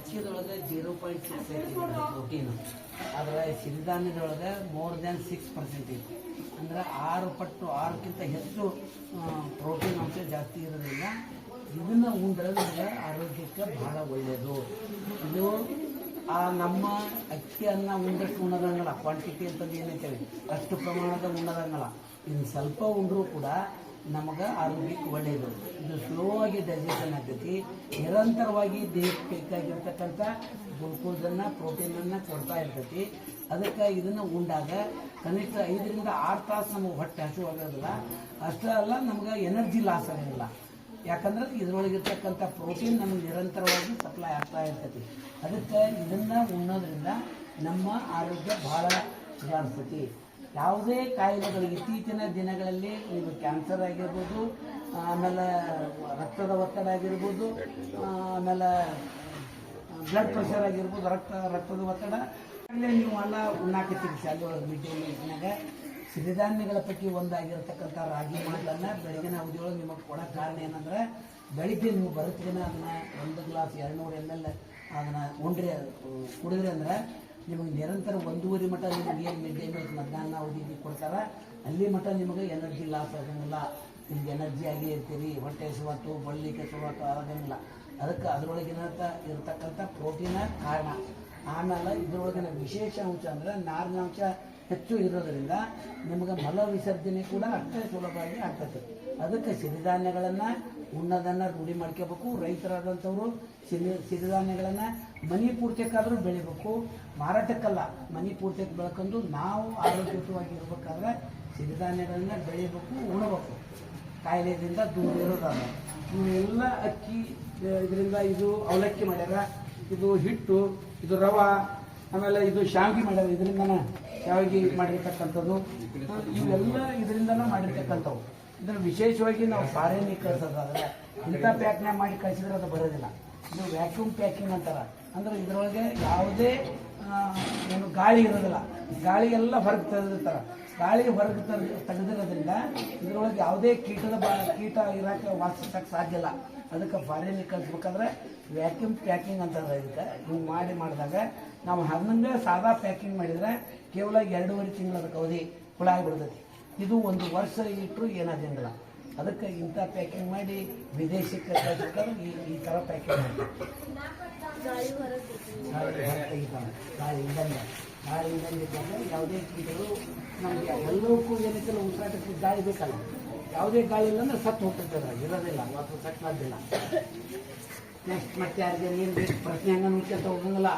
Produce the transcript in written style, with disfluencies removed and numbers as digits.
ಅಕ್ಕಿದೊಳಗೆ 0.6 ಐತಿ ಪ್ರೋಟೀನು, ಆದರೆ ಸಿರಿಧಾನ್ಯದೊಳಗೆ more than 6% ಐತಿ. ಅಂದರೆ 6 ಪಟ್ಟು 6ಕ್ಕಿಂತ ಹೆಚ್ಚು ಪ್ರೋಟೀನ್ ಅಂಶ ಜಾಸ್ತಿ ಇರೋದ್ರಿಂದ ಇದನ್ನು ಉಂಡ್ರೆ ನಮಗೆ ಆರೋಗ್ಯಕ್ಕೆ ಬಹಳ ಒಳ್ಳೆಯದು. ಇದು ನಮ್ಮ ಅಕ್ಕಿಯನ್ನು ಉಂಡಷ್ಟು ಉಣ್ಣದಂಗಲ್ಲ, ಕ್ವಾಂಟಿಟಿ ಅಂತಂದು ಏನೈತೇವೆ ಅಷ್ಟು ಪ್ರಮಾಣದ ಉಣ್ಣದಂಗಲ್ಲ. ಇನ್ನು ಸ್ವಲ್ಪ ಉಂಡ್ರೂ ಕೂಡ ನಮಗೆ ಆರೋಗ್ಯಕ್ಕೆ ಒಳ್ಳೆಯದು. ಇದು ಸ್ಲೋ ಆಗಿ ಡೈಜೆಷನ್ ಆಗ್ತೈತಿ. ನಿರಂತರವಾಗಿ ದೇಹಕ್ಕೆ ಬೇಕಾಗಿರ್ತಕ್ಕಂಥ ಗ್ಲೂಕೋಸನ್ನು ಪ್ರೋಟೀನನ್ನು ಕೊಡ್ತಾ ಇರ್ತೈತಿ. ಅದಕ್ಕೆ ಇದನ್ನು ಉಂಡಾಗ ಕನಿಷ್ಠ 5 ರಿಂದ 6 ತಾಸು ನಮಗೆ ಹೊಟ್ಟೆ ಹಸಿವಾಗೋದಿಲ್ಲ. ಅಷ್ಟೇ ಅಲ್ಲ, ನಮ್ಗೆ ಎನರ್ಜಿ ಲಾಸ್ ಆಗೋದಿಲ್ಲ. ಯಾಕಂದ್ರೆ ಇದರೊಳಗಿರ್ತಕ್ಕಂಥ ಪ್ರೋಟೀನ್ ನಮಗೆ ನಿರಂತರವಾಗಿ ಸಪ್ಲೈ ಆಗ್ತಾ ಇರ್ತೈತಿ. ಅದಕ್ಕೆ ಇದನ್ನು ಉಣ್ಣೋದ್ರಿಂದ ನಮ್ಮ ಆರೋಗ್ಯ ಬಹಳ ಸುಧಾರಿಸ್ತೈತಿ. ಯಾವುದೇ ಕಾಯಿಲೆಗಳಿಗೆ ಇತ್ತೀಚಿನ ದಿನಗಳಲ್ಲಿ ಇದು ಕ್ಯಾನ್ಸರ್ ಆಗಿರ್ಬೋದು, ಆಮೇಲೆ ರಕ್ತದ ಒತ್ತಡ ಆಗಿರ್ಬೋದು, ಆಮೇಲೆ ಬ್ಲಡ್ ಪ್ರೆಷರ್ ಆಗಿರ್ಬೋದು, ರಕ್ತದ ಒತ್ತಡ ಅಲ್ಲೇ ನೀವು ಎಲ್ಲ ಉಣ್ಣಾಕತ್ತೀರಿ. ಶಾಲೆ ಒಳಗೆ ಮಿಡ್ ಡೇ ಮೀಲ್ಸ್ನಾಗ ಸಿರಿಧಾನ್ಯಗಳ ಪೈಕಿ ಒಂದಾಗಿರ್ತಕ್ಕಂಥ ರಾಗಿ ಮಾಲ್ಟನ್ನು ಬೆಳಗಿನ ಅವಧಿಯೊಳಗೆ ನಿಮಗೆ ಕೊಡೋಕ್ಕೆ ಕಾರಣ ಏನಂದ್ರೆ, ಬೆಳಿಗ್ಗೆ ನೀವು ಬರುತ್ತಿನ ಅದನ್ನು 1 ಗ್ಲಾಸ್ 200 ml ಅದನ್ನು ಉಂಡ್ರೆ ಕುಡಿದ್ರಿ ಅಂದ್ರೆ ನಿಮಗೆ ನಿರಂತರ 1.5 ಮಟ್ಟ ನಿಮಗೆ ಏನು ಮಿಡ್ ಡೇ ಮೀಲ್ಸ್ ಮಧ್ಯಾಹ್ನ ಅವಧಿಗೆ ಕೊಡ್ತಾರೆ ಅಲ್ಲಿ ಮಟ್ಟ ನಿಮಗೆ ಎನರ್ಜಿ ಲಾಸ್ ಆಗೋಂಗಿಲ್ಲ. ನಿಮ್ಗೆ ಎನರ್ಜಿ ಆಗಿ ಇರ್ತೀರಿ, ಹೊಟ್ಟೆ ಹಸಿವಾತು ಬಳ್ಳಿ ಕೆಸುವಾತು ಆಗೋಂಗಿಲ್ಲ. ಅದಕ್ಕೆ ಅದರೊಳಗಿನ ಇರತಕ್ಕಂಥ ಪ್ರೋಟೀನ ಕಾರಣ. ಆಮೇಲೆ ಇದರೊಳಗಿನ ವಿಶೇಷ ಅಂಶ ಅಂದರೆ ನಾರಿನಾಂಶ ಹೆಚ್ಚು ಇರೋದರಿಂದ ನಿಮಗೆ ಮಲ ವಿಸರ್ಜನೆ ಕೂಡ ಅಷ್ಟೇ ಸುಲಭವಾಗಿ ಆಗ್ತದೆ. ಅದಕ್ಕೆ ಸಿರಿಧಾನ್ಯಗಳನ್ನು ಉಣ್ಣೋದನ್ನು ರೂಢಿ ಮಾಡ್ಕೋಬೇಕು. ರೈತರಾದಂಥವರು ಸಿರಿಧಾನ್ಯಗಳನ್ನು ಮನೆ ಪೂರ್ತಿಯಕ್ಕಾದರೂ ಬೆಳಿಬೇಕು, ಮಾರಾಟಕ್ಕಲ್ಲ. ಮನೆ ಪೂರ್ತಿಯಕ್ಕೆ ಬೆಳ್ಕೊಂಡು ನಾವು ಆರೋಗ್ಯಯುತವಾಗಿ ಇರಬೇಕಾದ್ರೆ ಸಿರಿಧಾನ್ಯಗಳನ್ನ ಬೆಳಿಬೇಕು, ಉಣಬೇಕು. ಕಾಯಿಲೆಯಿಂದ ದೂರ ಇರೋದಾದ ಇವೆಲ್ಲ ಅಕ್ಕಿ ಇದರಿಂದ ಇದು ಅವಲಕ್ಕಿ ಮಾಡ್ಯಾರ, ಇದು ಹಿಟ್ಟು, ಇದು ರವಾ, ಆಮೇಲೆ ಇದು ಶಾವಿಗೆ ಮಾಡ್ಯಾರ. ಇದರಿಂದನೇ ಶಾವಿಗೆ ಮಾಡಿರ್ತಕ್ಕಂಥದ್ದು ಇವೆಲ್ಲ ಇದರಿಂದನೇ ಮಾಡಿರ್ತಕ್ಕಂಥವು. ಇದನ್ನು ವಿಶೇಷವಾಗಿ ನಾವು ಫಾರಿನಿಗೆ ಕಳಿಸೋದಾದ್ರೆ ಇಂಥ ಪ್ಯಾಕ್ನ ಮಾಡಿ ಕಳಿಸಿದ್ರೆ ಅದು ಬರೋದಿಲ್ಲ. ಇದು ವ್ಯಾಕ್ಯೂಮ್ ಪ್ಯಾಕಿಂಗ್ ಅಂತಾರೆ. ಅಂದರೆ ಇದರೊಳಗೆ ಯಾವುದೇ ಏನು ಗಾಳಿ ಇರೋದಿಲ್ಲ. ಗಾಳಿ ಎಲ್ಲ ಹೊರಗೆ ತೆಗೆದಿರ್ತಾರೆ. ಗಾಳಿ ಹೊರಗೆ ತೆಗೆದಿರೋದ್ರಿಂದ ಇದರೊಳಗೆ ಯಾವುದೇ ಕೀಟ ಇರೋಕ್ಕೆ ವಾಸಿಸೋಕ್ಕೆ ಸಾಧ್ಯ ಇಲ್ಲ. ಅದಕ್ಕೆ ಫಾರಿನಿಗೆ ಕಳಿಸ್ಬೇಕಾದ್ರೆ ವ್ಯಾಕ್ಯೂಮ್ ಪ್ಯಾಕಿಂಗ್ ಅಂತಾರೆ. ಇದಕ್ಕೆ ಹಿಂಗೆ ಮಾಡಿದಾಗ ನಾವು ಹಂಗೆ ಸಾದಾ ಪ್ಯಾಕಿಂಗ್ ಮಾಡಿದರೆ ಕೇವಲ 2.5 ತಿಂಗಳ ಅದಕ್ಕೆ ಅವಧಿ ಹುಳ ಆಗಿಬಿಡ್ತೈತಿ. ಇದು 1 ವರ್ಷ ಇಟ್ಟರು ಏನಾದಂಗಿಲ್ಲ. ಅದಕ್ಕೆ ಇಂಥ ಪ್ಯಾಕಿಂಗ್ ಮಾಡಿ ವಿದೇಶಕ್ಕೆ ಕಳಿಸ್ಬೇಕಾದ್ರೆ ಈ ಥರ ಪ್ಯಾಕಿಂಗ್ ಮಾಡ್ತಾರೆ. ಗಾಳಿಯಿಂದ ಯಾವುದೇ ಕೀಟಗಳು ನಮಗೆ ಎಲ್ಲವಕ್ಕೂ ಏನಕ್ಕೆಲ್ಲ ಉಸಿರಾಟಕ್ಕೆ ಗಾಳಿ ಬೇಕಲ್ಲ. ಯಾವುದೇ ಗಾಳಿ ಇಲ್ಲ ಅಂದ್ರೆ ಸತ್ತು ಹೋಗ್ತಿರ್ತದೆ, ಇರೋದಿಲ್ಲ ಅಥವಾ ಸಟ್ಲಾದಿಲ್ಲ. ನೆಕ್ಸ್ಟ್ ಮತ್ತೆ ಯಾರಿಗೆ ಏನು ಬೇಕು ಪ್ರಶ್ನೆ ಹಂಗೆ ನೋಡ್ಕೊತ ಹೋಗಂಗಿಲ್ಲ.